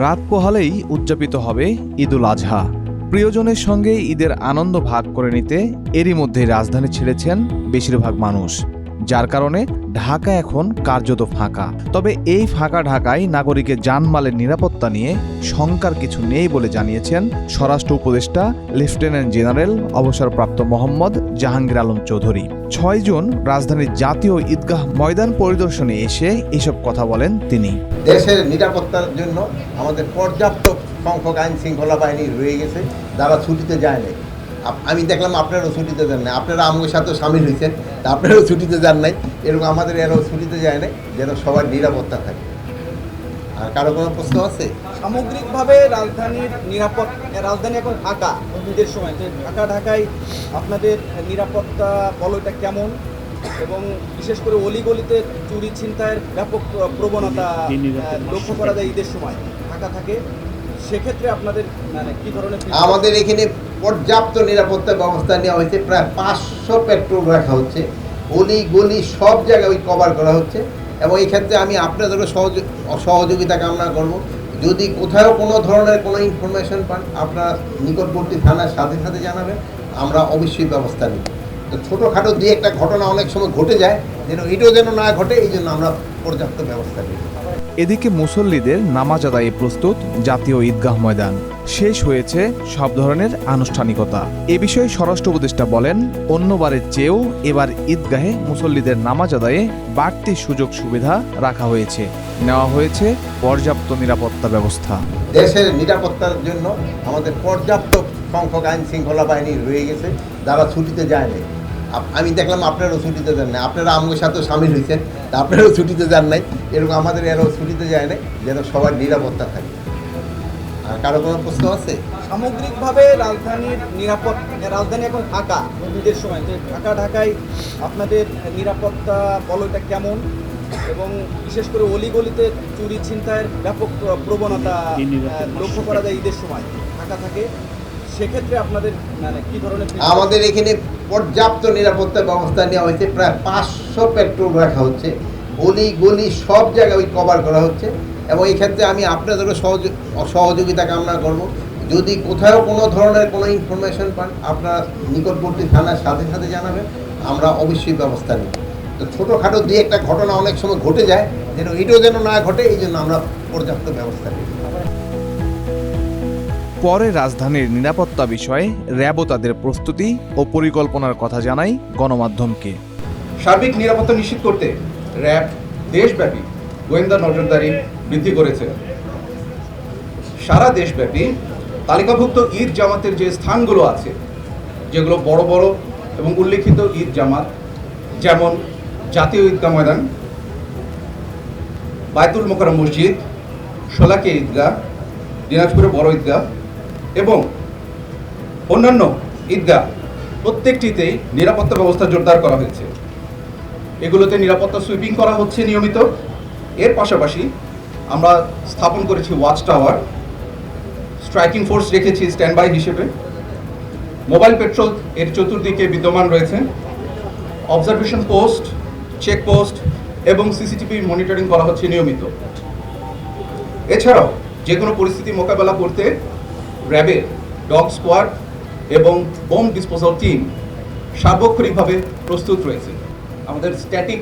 রাত পোহালেই উদযাপিত হবে ঈদুল আজহা। প্রিয়জনের সঙ্গে ঈদের আনন্দ ভাগ করে নিতে এরই মধ্যে রাজধানী ছেড়েছেন বেশিরভাগ মানুষ, যার কারণে ঢাকা এখন কার্যত ফাঁকা। তবে এই ফাঁকা ঢাকায় নাগরিকের জানমালের নিরাপত্তা নিয়ে শঙ্কার কিছু নেই বলে জানিয়েছেন স্বরাষ্ট্র উপদেষ্টা লেফটেন্যান্ট জেনারেল অবসরপ্রাপ্ত মোহাম্মদ জাহাঙ্গীর আলম চৌধুরী। ৬ জুন রাজধানীর জাতীয় ঈদগাহ ময়দান পরিদর্শনে এসে এসব কথা বলেন তিনি। দেশের নিরাপত্তার জন্য আমাদের পর্যাপ্ত সংখ্যক আইন শৃঙ্খলা বাহিনী রয়ে গেছে, যারা ছুটিতে যায় নাই। আমি দেখলাম আপনারাও ছুটিতে যান নাই, আপনারা আমার সাথেও সামিল হয়েছেন, আপনারাও ছুটিতে যান নাই। এরকম আমাদের এরাও ছুটিতে যায় নাই, যেন সবার নিরাপত্তা থাকে। আর কারো কোনো প্রশ্ন আছে? সামগ্রিকভাবে রাজধানী এখন ফাঁকা ঈদের সময়, ঢাকায় আপনাদের নিরাপত্তা বলয়টা কেমন, এবং বিশেষ করে অলিগলিতে চুরি ছিনতাইয়ের ব্যাপক প্রবণতা লক্ষ্য করা যায় ঈদের সময় ঢাকা থাকে, সেক্ষেত্রে আপনাদের কি ধরনের? আমাদের এখানে পর্যাপ্ত নিরাপত্তা ব্যবস্থা নেওয়া হয়েছে। প্রায় 500 পেট্রোল রাখা হচ্ছে, অলি গলি সব জায়গায় কভার করা হচ্ছে। এবং এই ক্ষেত্রে আমি আপনাদেরও সহযোগিতা কামনা করব। যদি কোথাও কোনো ধরনের কোনো ইনফরমেশন পান, আপনারা নিকটবর্তী থানার সাথে সাথে জানাবেন, আমরা অবশ্যই ব্যবস্থা নিব। তো ছোটোখাটো দুই একটা ঘটনা অনেক সময় ঘটে যায়, এটাও যেন না ঘটে, এই জন্য আমরা পর্যাপ্ত ব্যবস্থা নিব। এদিকে মুসল্লিদের নামাজ আদায়ে প্রস্তুত জাতীয় ঈদগাহ ময়দান। শেষ হয়েছে সব ধরনের আনুষ্ঠানিকতা। এ বিষয়ে স্বরাষ্ট্র উপদেষ্টা বলেন, অন্যবারের চেয়েও এবার ঈদগাহে মুসল্লিদের নামাজ আদায়ে বাড়তি সুযোগ সুবিধা রাখা হয়েছে, নেওয়া হয়েছে পর্যাপ্ত নিরাপত্তা ব্যবস্থা। দেশের নিরাপত্তার জন্য আমাদের পর্যাপ্ত সংখ্যক আইন শৃঙ্খলা বাহিনী রয়ে গেছে, যারা ছুটিতে যায় নাই। আমি দেখলাম আপনারাও ছুটিতে যান নাই, আপনারা আমার সাথেও সামিল হয়েছেন, আপনারাও ছুটিতে যান নাই। এরকম আমাদের এরাও ছুটিতে যায় নাই, যেন সবার নিরাপত্তা থাকে। আর কারো কোনো প্রশ্ন আছে? সামগ্রিকভাবে রাজধানী এখন ফাঁকা ঈদের সময়, ঢাকায় আপনাদের নিরাপত্তা বলয়টা কেমন, এবং বিশেষ করে অলিগলিতে চুরি ছিনতাইয়ের ব্যাপক প্রবণতা লক্ষ্য করা যায় ঈদের সময় ঢাকা থাকে, সেক্ষেত্রে আপনাদের কি ধরনের? আমাদের এখানে পর্যাপ্ত নিরাপত্তা ব্যবস্থা নেওয়া হয়েছে। প্রায় 500 পেট্রোল রাখা হচ্ছে, অলি গলি সব জায়গায় কভার করা হচ্ছে। এবং এই ক্ষেত্রে আমি আপনাদেরও সহযোগিতা কামনা করব। যদি কোথাও কোনো ধরনের কোনো ইনফরমেশন পান, আপনারা নিকটবর্তী থানার সাথে সাথে জানাবেন, আমরা অবশ্যই ব্যবস্থা নিব। তো ছোটোখাটো দুই একটা ঘটনা অনেক সময় ঘটে যায়, এটাও যেন না ঘটে, এই জন্য আমরা পর্যাপ্ত ব্যবস্থা নিব। পরে রাজধানীর নিরাপত্তা বিষয়ে র্যাবও তাদের প্রস্তুতি ও পরিকল্পনার কথা জানায় গণমাধ্যমকে। সার্বিক নিরাপত্তা নিশ্চিত করতে র্যাব দেশব্যাপী গোয়েন্দা নজরদারি বৃদ্ধি করেছে। সারা দেশব্যাপী তালিকাভুক্ত ঈদ জামাতের যে স্থানগুলো আছে, যেগুলো বড় বড় এবং উল্লেখিত ঈদ জামাত, যেমন জাতীয় ঈদগাহ ময়দান, বায়তুল মোকাররম মসজিদ, শোলাকিয়া ঈদগাহ, দিনাজপুরের বড় ঈদগাহ এবং অন্যান্য ঈদগাহ, প্রত্যেকটিতেই নিরাপত্তা ব্যবস্থা জোরদার করা হয়েছে। এগুলোতে নিরাপত্তা সুইপিং করা হচ্ছে নিয়মিত। এর পাশাপাশি আমরা স্থাপন করেছি ওয়াচ টাওয়ার, স্ট্রাইকিং ফোর্স রেখেছি স্ট্যান্ড বাই হিসেবে, মোবাইল পেট্রোল এর চতুর্দিকে বিদ্যমান রয়েছে, অবজারভেশন পোস্ট, চেকপোস্ট এবং সিসিটিভি মনিটরিং করা হচ্ছে নিয়মিত। এছাড়াও যে কোনো পরিস্থিতি মোকাবেলা করতে র্যাবের ডগ স্কোয়াড এবং বোম ডিসপোজাল টিম সার্বক্ষণিকভাবে প্রস্তুত রয়েছে। আমাদের স্ট্যাটিক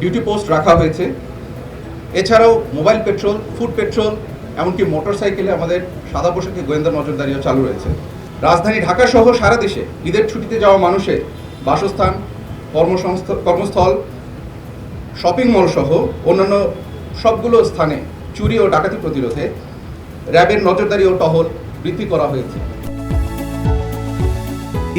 ডিউটি পোস্ট রাখা হয়েছে। এছাড়াও মোবাইল পেট্রোল, ফুড পেট্রোল, এমনকি মোটরসাইকেলে আমাদের সাদা পোশাকে গোয়েন্দা নজরদারিও চালু রয়েছে। রাজধানী ঢাকা সহ সারা দেশে ঈদের ছুটিতে যাওয়া মানুষের বাসস্থান, কর্মস্থল, শপিং মল সহ অন্যান্য সবগুলো স্থানে চুরি ও ডাকাতি প্রতিরোধে র্যাবের নজরদারি ও টহল বৃদ্ধি করা হয়েছে।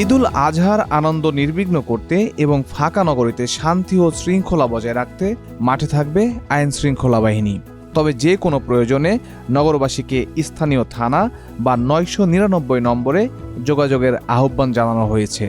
ঈদুল আজহার আনন্দ নির্বিঘ্ন করতে এবং ফাঁকা নগরীতে শান্তি ও শৃঙ্খলা বজায় রাখতে মাঠে থাকবে আইন শৃঙ্খলা বাহিনী। তবে যে কোনো প্রয়োজনে নগরবাসীকে স্থানীয় থানা বা ৯৯৯ নম্বরে যোগাযোগের আহ্বান জানানো হয়েছে।